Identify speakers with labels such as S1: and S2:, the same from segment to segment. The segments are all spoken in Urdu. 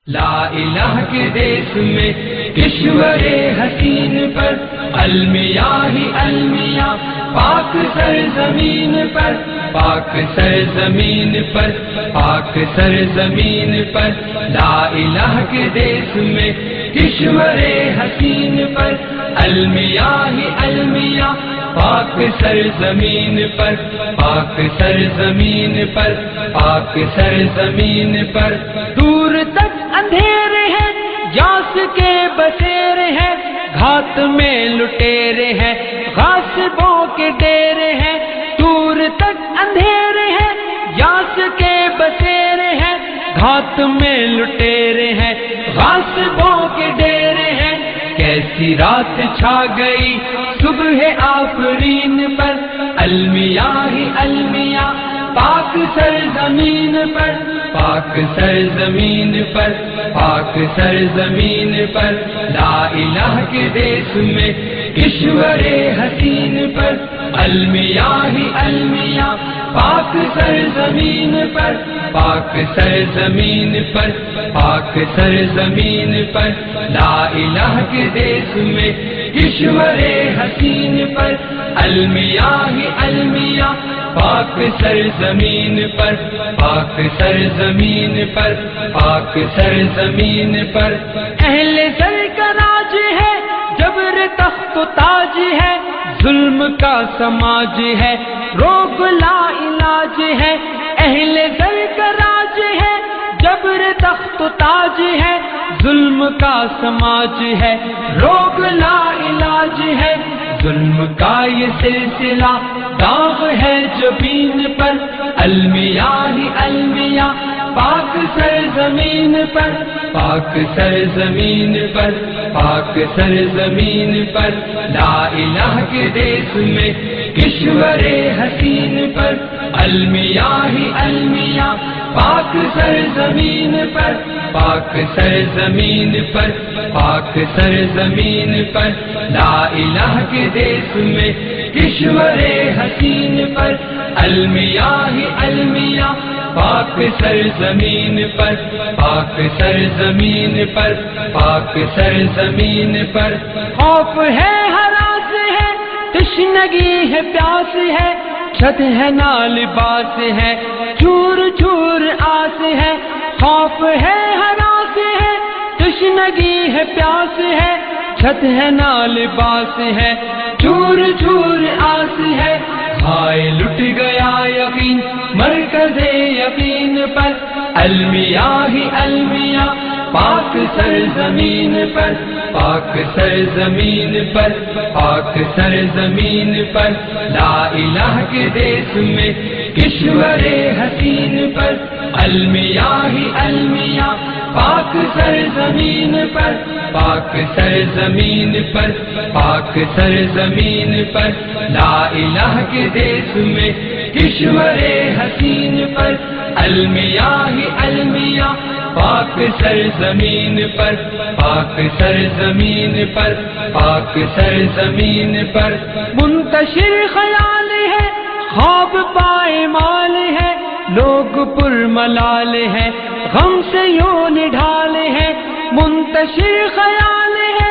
S1: لا الہ کے دیس میں کشور حسین پر المیاں ہی المیاں پاک سرزمین پر پاک سرزمین پر پاک سرزمین پر لا الہ کے دیس میں کشور حسین پر المیاں ہی المیاں پاک سرزمین پر پاک سرزمین پر پاک سرزمین پر دور تک اندھیرے ہیں یاس کے بسیرے ہیں گھات میں لٹیرے ہیں غاصبوں کے ڈیرے ہیں دور تک اندھیرے ہیں یاس کے بسیرے ہیں گھات میں لٹیرے ہیں غاصبوں کے ڈیرے ہیں کیسی رات چھا گئی صبح آفرین پر المیاں ہی المیاں پاک سرزمین پر پاک سرزمین پر پاک سرزمین پر لا الہ کے دیس میں کشور حسین پر المیاں ہی المیاں پاک سرزمین پر پاک سرزمین پر پاک سرزمین پر لا الہ کے دیس میں کشور حسین پر المیاں ہی المیاں پاک سرزمین پر پاک سرزمین پر پاک سرزمین پر اہل سر کا راج ہے جبر تخت و تاج ہے ظلم کا سماج ہے روگ لا علاج ہے اہل سر کا راج ہے جبر تخت و تاج ہے ظلم کا سماج ہے روگ لا علاج ہے ظلم کا یہ سلسلہ داغ ہے جبین پر المیاں ہی المیاں پاک سرزمین پر پاک سرزمین پر پاک سرزمین پر لا الہ کے دیس میں کشور حسین پر المیاں ہی المیاں پاک سرزمین پر پاک سرزمین پر پاک سرزمین پر لا الہ کے دیس میں کشور حسین پر المیاں ہی المیاں پاک سرزمین پر پاک سرزمین پر پاک سرزمین پر خوف ہے ہراس ہے تشنگی ہے پیاس ہے چھت ہے نہ لباس ہے چور چور آس ہے خوف ہے ہراس ہے تشنگی ہے پیاس ہے چھت ہے نہ لباس ہے چور چور آس ہے ہائے لٹ گیا یقین مرکز یقین پر المیاں ہی المیاں پاک سرزمین پر پاک سرزمین پر پاک سرزمین پر لا الہ کے دیس میں کشور حسین پر المیاں ہی المیاں پاک سرزمین پر پاک سرزمین پر پاک سرزمین پر لا الہ کے دیس میں کشور حسین پر المیاں ہی المیاں پاک سرزمین پر پاک سرزمین پر پاک سرزمین پر منتشر خیال ہے خواب پائے مال ہے لوگ پر ملال ہے غم سے یوں نڈھال ہے منتشر خیال ہے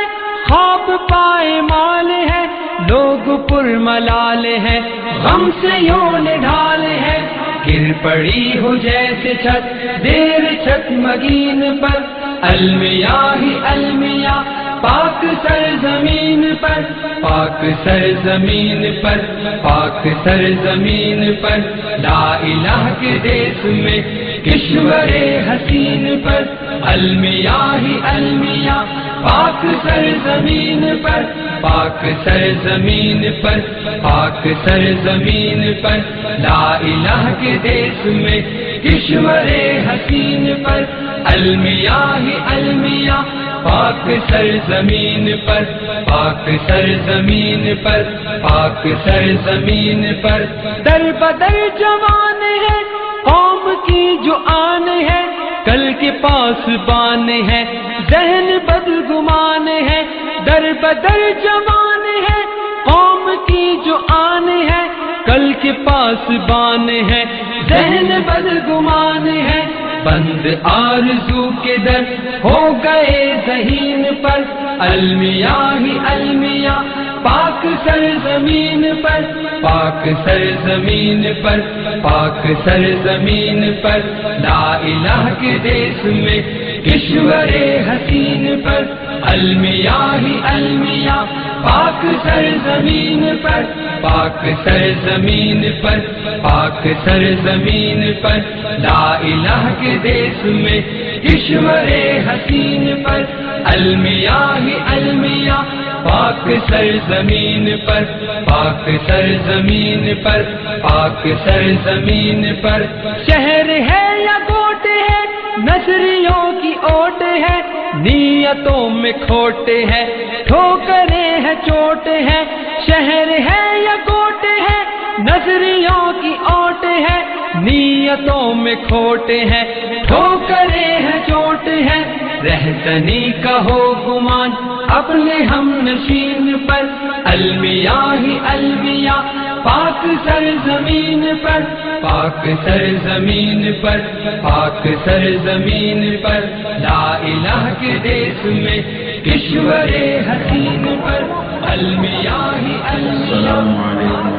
S1: خواب پائے مال ہے لوگ پر ملال ہے غم سے یوں نڈھال ہے گر پڑی ہو جیسے چھت دیر چھت مگین پر المیاں ہی المیاں پاک سرزمین پر پاک سرزمین پر پاک سرزمین پر لا الہ کے دیس میں کشور حسین پر المیاں ہی المیاں پاک سرزمین پر پاک سرزمین پر پاک سرزمین پر لا الہ کے دیس میں کشور حسین پر المیاں ہی المیاں پاک سرزمین پر پاک سرزمین پر پاک سرزمین پر در بدر جوان ہے قوم کی جو آن ہے کل کے پاس بان ہے ذہن بدگمان ہے در بدر جوان ہے قوم کی جو آن ہے کل کے پاس بان ہے ذہن بدگمان ہے بند آرزو کے در ہو گئے ذہین پر، المیاں ہی المیاں پاک سرزمین پر، پاک سرزمین پر، پاک سرزمین پر، لا الہ کے دیس میں کشور حسین پر، المیاں ہی المیاں پاک سرزمین پر، پاک سرزمین پر، پاک سرزمین پر، لا الہ کے دیس میں کشور حسین پر، المیاں ہی المیاں پاک سرزمین پر، پاک سرزمین پر، پاک سرزمین پر، شہر ہے یا کوٹ ہے نصریوں کی اوٹ ہے، نیتوں میں کھوٹ ہے ٹھوکریں ہیں چوٹ ہے، شہر ہے یا کوٹ ہے نصریوں کی اوٹ ہے، نیتوں میں کھوٹ ہے ٹھوکریں ہیں چوٹ ہے، رہزنی کا ہو گمان اپنے ہم نشین پر، المیاں ہی المیاں پاک سرزمین پر، پاک سرزمین پر، پاک سرزمین پر، لا الہ کے دیس میں کشور حسین پر، المیاں ہی المیاں